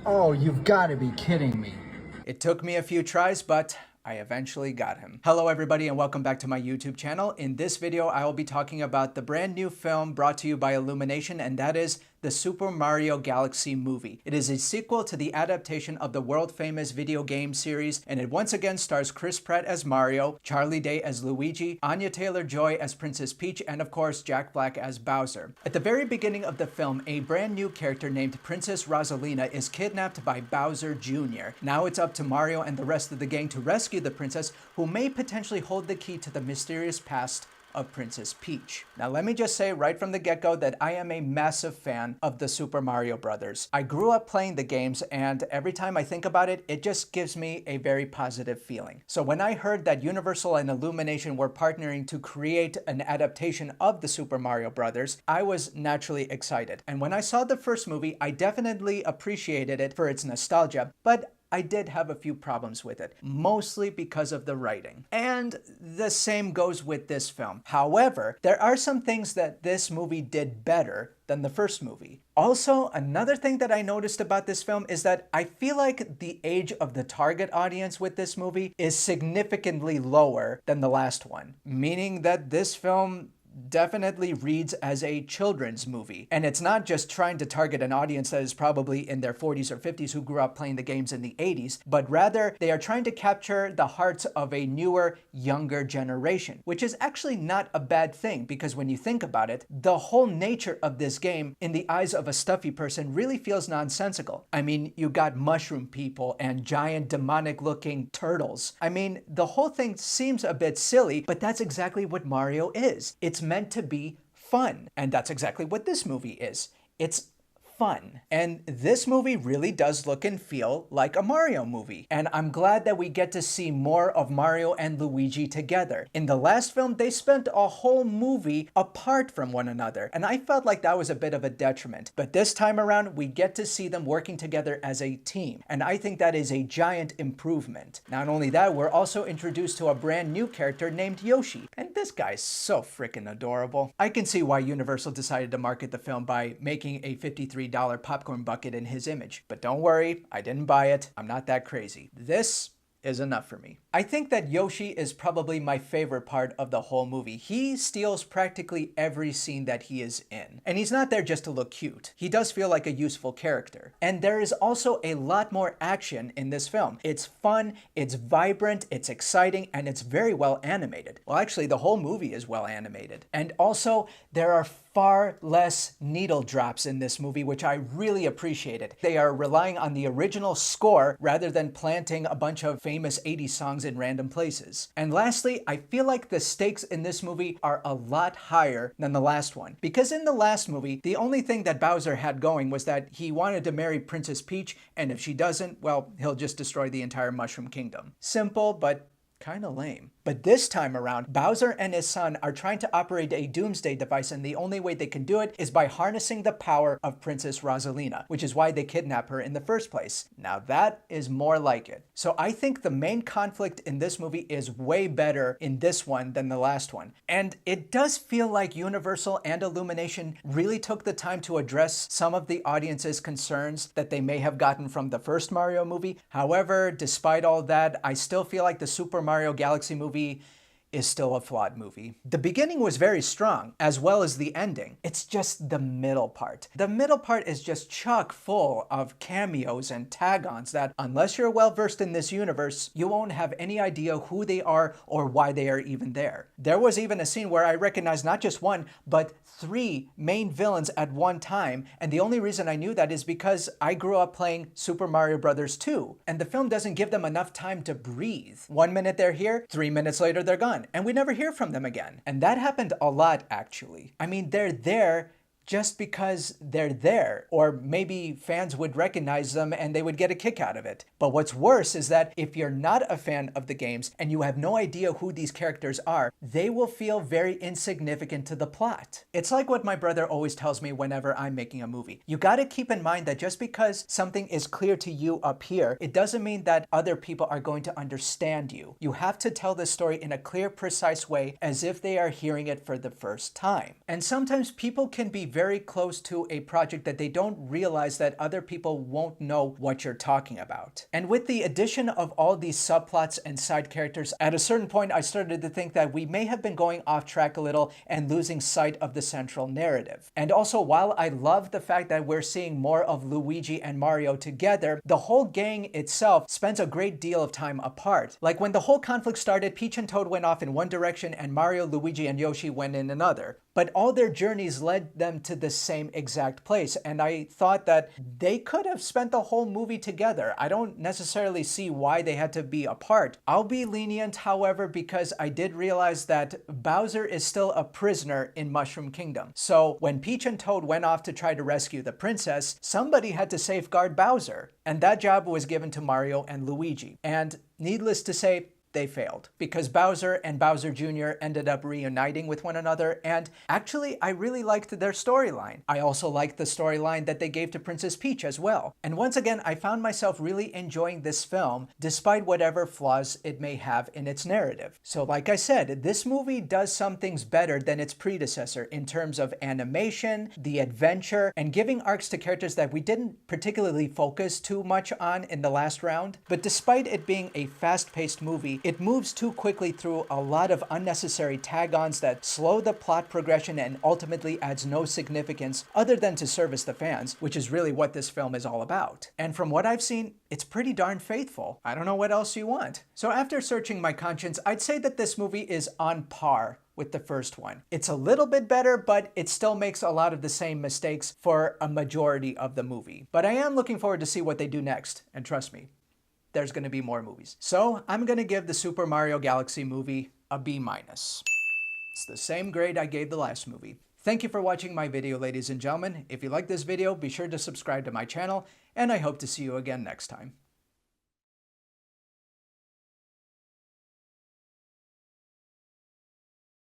Oh, you've got to be kidding me. It took me a few tries, but I eventually got him. Hello everybody and welcome back to my YouTube channel. In this video, I will be talking about the brand new film brought to you by Illumination, and that is the Super Mario Galaxy movie. It is a sequel to the adaptation of the world-famous video game series, and it once again stars Chris Pratt as Mario, Charlie Day as Luigi, Anya Taylor-Joy as Princess Peach, and of course Jack Black as Bowser. At the very beginning of the film, a brand new character named Princess Rosalina is kidnapped by Bowser Jr. Now it's up to Mario and the rest of the gang to rescue the princess, who may potentially hold the key to the mysterious past of Princess Peach. Now let me just say right from the get-go that I am a massive fan of the Super Mario Brothers. I grew up playing the games, and every time I think about it, it just gives me a very positive feeling. So when I heard that Universal and Illumination were partnering to create an adaptation of the Super Mario Brothers, I was naturally excited. And when I saw the first movie, I definitely appreciated it for its nostalgia, but I did have a few problems with it, mostly because of the writing. And the same goes with this film. However, there are some things that this movie did better than the first movie. Also, another thing that I noticed about this film is that I feel like the age of the target audience with this movie is significantly lower than the last one, meaning that this film definitely reads as a children's movie. And it's not just trying to target an audience that is probably in their 40s or 50s who grew up playing the games in the 80s, but rather they are trying to capture the hearts of a newer, younger generation, which is actually not a bad thing, because when you think about it, the whole nature of this game in the eyes of a stuffy person really feels nonsensical. I mean, you got mushroom people and giant demonic looking turtles. I mean, the whole thing seems a bit silly, but that's exactly what Mario is. It's meant to be fun, and that's exactly what this movie is. It's fun. And this movie really does look and feel like a Mario movie. And I'm glad that we get to see more of Mario and Luigi together. In the last film, they spent a whole movie apart from one another, and I felt like that was a bit of a detriment. But this time around, we get to see them working together as a team, and I think that is a giant improvement. Not only that, we're also introduced to a brand new character named Yoshi, and this guy's so freaking adorable. I can see why Universal decided to market the film by making a $53 popcorn bucket in his image. But don't worry, I didn't buy it. I'm not that crazy. This is enough for me. I think that Yoshi is probably my favorite part of the whole movie. He steals practically every scene that he is in. And he's not there just to look cute. He does feel like a useful character. And there is also a lot more action in this film. It's fun, it's vibrant, it's exciting, and it's very well animated. Well, actually, the whole movie is well animated. And also, there are far less needle drops in this movie, which I really appreciated. They are relying on the original score rather than planting a bunch of famous 80s songs in random places. And lastly, I feel like the stakes in this movie are a lot higher than the last one. Because in the last movie, the only thing that Bowser had going was that he wanted to marry Princess Peach, and if she doesn't, well, he'll just destroy the entire Mushroom Kingdom. Simple, but kind of lame. But this time around, Bowser and his son are trying to operate a doomsday device, and the only way they can do it is by harnessing the power of Princess Rosalina, which is why they kidnap her in the first place. Now that is more like it. So I think the main conflict in this movie is way better in this one than the last one. And it does feel like Universal and Illumination really took the time to address some of the audience's concerns that they may have gotten from the first Mario movie. However, despite all that, I still feel like the Super Mario Galaxy movie is still a flawed movie. The beginning was very strong, as well as the ending. It's just the middle part. The middle part is just chock full of cameos and tag-ons that, unless you're well versed in this universe, you won't have any idea who they are or why they are even there. There was even a scene where I recognized not just one, but 3 main villains at one time, and the only reason I knew that is because I grew up playing Super Mario Bros. 2, and the film doesn't give them enough time to breathe. 1 minute they're here, 3 minutes later they're gone, and we never hear from them again. And that happened a lot, actually. I mean, they're there just because they're there, or maybe fans would recognize them and they would get a kick out of it. But what's worse is that if you're not a fan of the games and you have no idea who these characters are, they will feel very insignificant to the plot. It's like what my brother always tells me whenever I'm making a movie. You gotta keep in mind that just because something is clear to you up here, it doesn't mean that other people are going to understand you. You have to tell the story in a clear, precise way as if they are hearing it for the first time. And sometimes people can be very close to a project that they don't realize that other people won't know what you're talking about. And with the addition of all these subplots and side characters, at a certain point I started to think that we may have been going off track a little and losing sight of the central narrative. And also, while I love the fact that we're seeing more of Luigi and Mario together, the whole gang itself spends a great deal of time apart. Like when the whole conflict started, Peach and Toad went off in one direction and Mario, Luigi, and Yoshi went in another. But all their journeys led them to the same exact place, and I thought that they could have spent the whole movie together. I don't necessarily see why they had to be apart. I'll be lenient, however, because I did realize that Bowser is still a prisoner in Mushroom Kingdom. So when Peach and Toad went off to try to rescue the princess, somebody had to safeguard Bowser, and that job was given to Mario and Luigi. And needless to say, they failed because Bowser and Bowser Jr. ended up reuniting with one another, and actually I really liked their storyline. I also liked the storyline that they gave to Princess Peach as well. And once again, I found myself really enjoying this film despite whatever flaws it may have in its narrative. So like I said, this movie does some things better than its predecessor in terms of animation, the adventure, and giving arcs to characters that we didn't particularly focus too much on in the last round. But despite it being a fast-paced movie, it moves too quickly through a lot of unnecessary tag-ons that slow the plot progression and ultimately adds no significance other than to service the fans, which is really what this film is all about. And from what I've seen, it's pretty darn faithful. I don't know what else you want. So after searching my conscience, I'd say that this movie is on par with the first one. It's a little bit better, but it still makes a lot of the same mistakes for a majority of the movie. But I am looking forward to see what they do next, and trust me, there's going to be more movies. So I'm going to give the Super Mario Galaxy movie a B-. It's the same grade I gave the last movie. Thank you for watching my video, ladies and gentlemen. If you like this video, be sure to subscribe to my channel, and I hope to see you again next time.